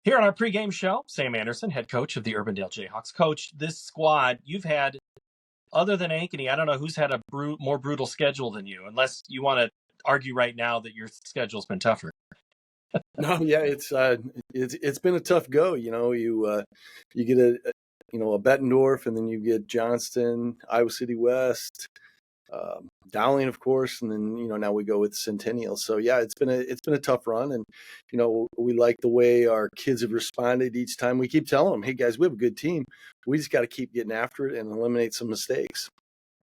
Here on our pregame show, Sam Anderson, head coach of the Urbandale Jayhawks. Coach, this squad, you've had, other than Ankeny, I don't know who's had a more brutal schedule than you, unless you want to argue right now that your schedule's been tougher. No, yeah, it's been a tough go. You get a Bettendorf, and then you get Johnston, Iowa City West, Dowling, of course, and then now we go with Centennial. So yeah, it's been a tough run, and we like the way our kids have responded each time. We keep telling them, hey guys, we have a good team. We just got to keep getting after it and eliminate some mistakes.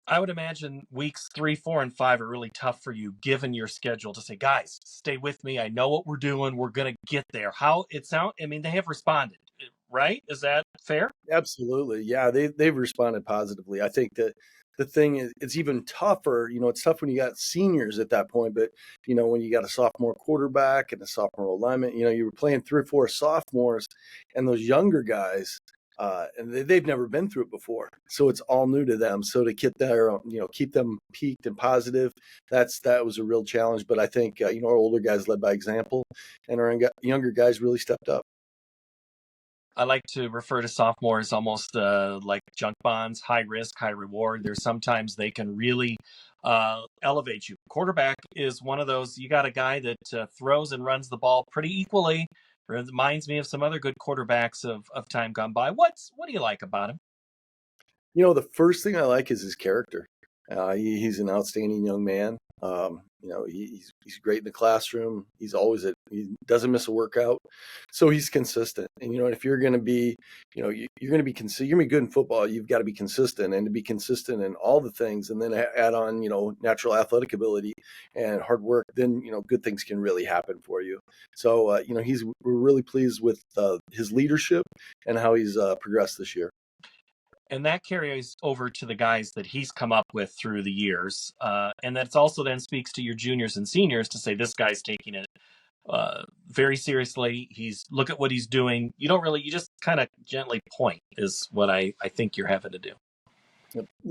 I would imagine weeks 3, 4, and 5 are really tough for you, given your schedule, to say, guys, stay with me. I know what we're doing. We're going to get there. How it sounds, I mean, they have responded, right? Is that fair? Absolutely. Yeah, they've responded positively. I think that the thing is, it's even tougher. It's tough when you got seniors at that point, but when you got a sophomore quarterback and a sophomore alignment, you were playing 3 or 4 sophomores and those younger guys, and they've never been through it before. So it's all new to them. So to get there, keep them peaked and positive, that was a real challenge. But I think, our older guys led by example, and our younger guys really stepped up. I like to refer to sophomores almost like junk bonds, high risk, high reward. There's sometimes they can really elevate you. Quarterback is one of those. You got a guy that throws and runs the ball pretty equally. Reminds me of some other good quarterbacks of time gone by. What do you like about him? The first thing I like is his character. He's an outstanding young man. He's great in the classroom. He doesn't miss a workout, so he's consistent. And if you're going to be, you're going to be good in football. You've got to be consistent, and to be consistent in all the things, and then add on, natural athletic ability and hard work. Then good things can really happen for you. So we're really pleased with his leadership and how he's progressed this year. And that carries over to the guys that he's come up with through the years. And that's also then speaks to your juniors and seniors to say, this guy's taking it very seriously. Look at what he's doing. You just kind of gently point is what I think you're having to do.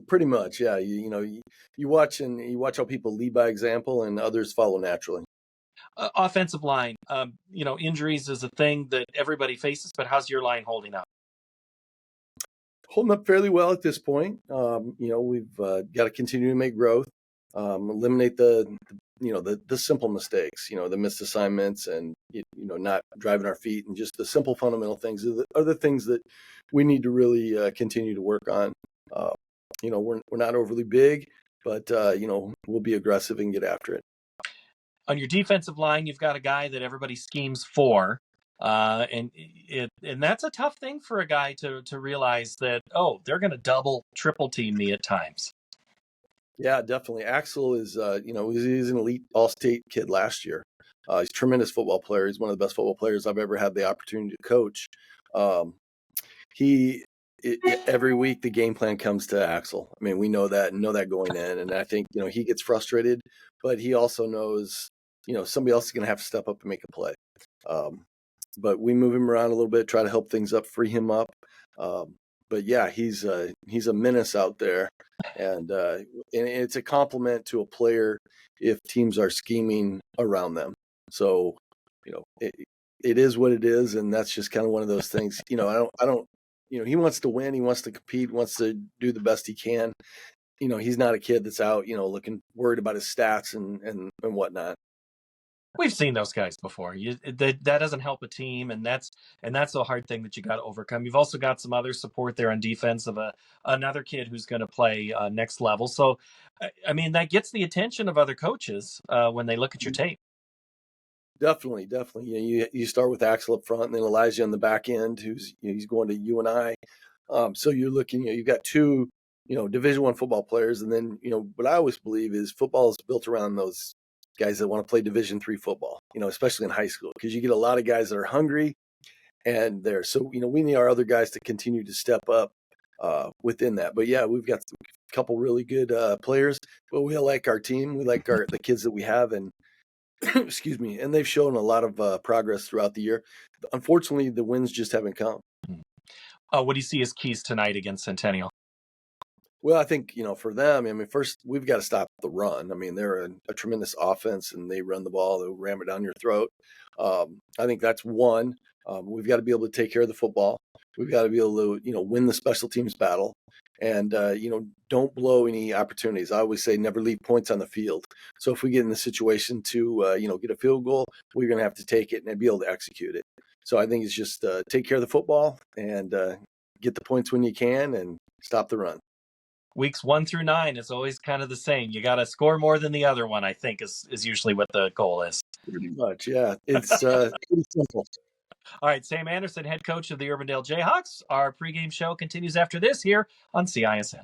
Pretty much. Yeah. You watch how people lead by example and others follow naturally. Offensive line, injuries is a thing that everybody faces, but how's your line holding up? Holding up fairly well at this point. We've got to continue to make growth, eliminate the simple mistakes, the missed assignments, and not driving our feet, and just the simple fundamental things are the things that we need to really continue to work on. We're not overly big, but we'll be aggressive and get after it. On your defensive line, you've got a guy that everybody schemes for. And that's a tough thing for a guy to realize that, they're going to double, triple team me at times. Yeah, definitely. Axel is, he's an elite all-state kid last year. He's a tremendous football player. He's one of the best football players I've ever had the opportunity to coach. Every week the game plan comes to Axel. I mean, we know that going in, and I think, he gets frustrated, but he also knows, somebody else is going to have to step up and make a play. But we move him around a little bit, try to help things up, free him up. But yeah, he's a menace out there, and it's a compliment to a player if teams are scheming around them. So, it is what it is, and that's just kind of one of those things. I don't. He wants to win, he wants to compete, wants to do the best he can. He's not a kid that's out, worried about his stats and whatnot. We've seen those guys before. That doesn't help a team, and that's a hard thing that you got to overcome. You've also got some other support there on defense of another kid who's going to play next level. So, I mean, that gets the attention of other coaches when they look at your tape. Definitely. You start with Axel up front, and then Elijah on the back end, he's going to UNI. So you're looking, you've got 2, Division I football players, and then what I always believe is football is built around those guys that want to play Division III football, especially in high school, because you get a lot of guys that are hungry and there. So, we need our other guys to continue to step up within that. But yeah, we've got a couple really good players, but we like our team. We like the kids that we have, and excuse me, and they've shown a lot of progress throughout the year. Unfortunately, the wins just haven't come. What do you see as keys tonight against Centennial? Well, I think, for them, first we've got to stop the run. They're a tremendous offense, and they run the ball, they'll ram it down your throat. I think that's one. We've got to be able to take care of the football. We've got to be able to, win the special teams battle, and don't blow any opportunities. I always say never leave points on the field. So if we get in the situation to, get a field goal, we're going to have to take it and be able to execute it. So I think it's just take care of the football and get the points when you can and stop the run. Weeks 1 through 9 is always kind of the same. You got to score more than the other one, I think, is usually what the goal is. Pretty much, yeah. It's pretty simple. All right, Sam Anderson, head coach of the Urbandale Jayhawks. Our pregame show continues after this here on CISN.